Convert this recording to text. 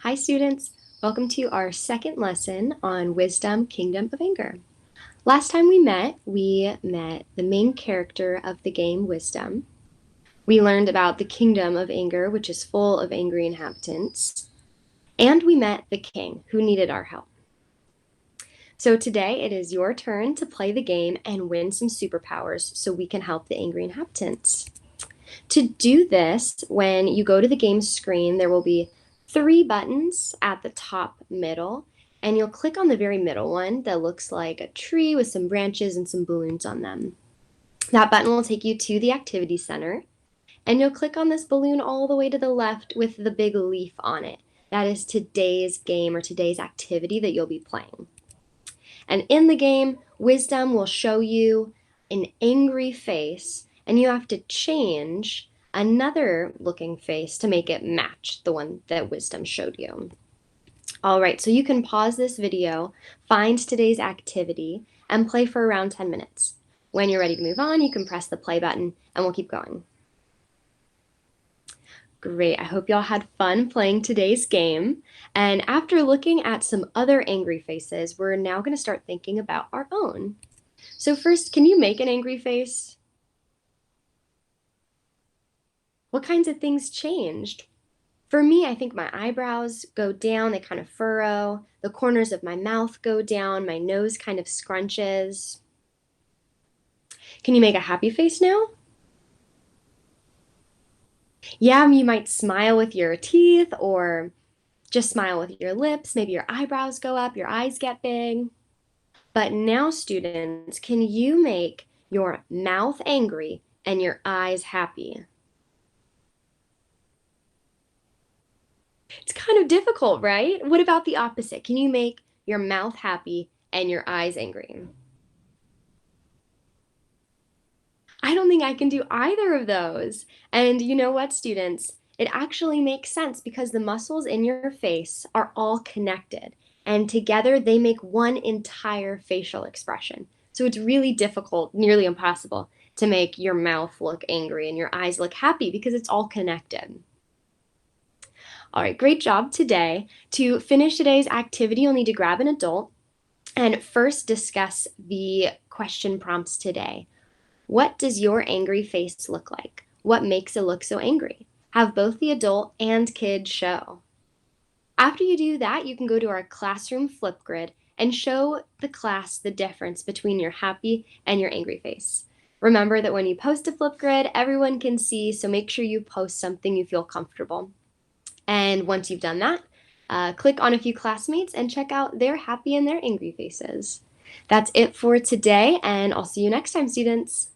Hi students, welcome to our second lesson on Wisdom, Kingdom of Anger. Last time we met the main character of the game Wisdom. We learned about the Kingdom of Anger, which is full of angry inhabitants. And we met the king, who needed our help. So today it is your turn to play the game and win some superpowers so we can help the angry inhabitants. To do this, when you go to the game screen, there will be 3 buttons at the top middle, and you'll click on the very middle one that looks like a tree with some branches and some balloons on them. That button will take you to the activity center, and you'll click on this balloon all the way to the left with the big leaf on it. That is today's game or today's activity that you'll be playing. And in the game, Wisdom will show you an angry face, and you have to change another looking face to make it match the one that Wisdom showed you. All right, so you can pause this video, find today's activity, and play for around 10 minutes. When you're ready to move on, you can press the play button, and we'll keep going. Great, I hope y'all had fun playing today's game. And after looking at some other angry faces, we're now going to start thinking about our own. So first, can you make an angry face? What kinds of things changed? For me, I think my eyebrows go down, they kind of furrow. The corners of my mouth go down, my nose kind of scrunches. Can you make a happy face now? Yeah, you might smile with your teeth or just smile with your lips. Maybe your eyebrows go up, your eyes get big. But now, students, can you make your mouth angry and your eyes happy? It's kind of difficult, right? What about the opposite? Can you make your mouth happy and your eyes angry? I don't think I can do either of those. And you know what, students? It actually makes sense because the muscles in your face are all connected, and together they make one entire facial expression. So it's really difficult, nearly impossible, to make your mouth look angry and your eyes look happy because it's all connected. All right, great job today. To finish today's activity, you'll need to grab an adult and first discuss the question prompts today. What does your angry face look like? What makes it look so angry? Have both the adult and kid show. After you do that, you can go to our classroom Flipgrid and show the class the difference between your happy and your angry face. Remember that when you post a Flipgrid, everyone can see, so make sure you post something you feel comfortable. And once you've done that, click on a few classmates and check out their happy and their angry faces. That's it for today, and I'll see you next time, students.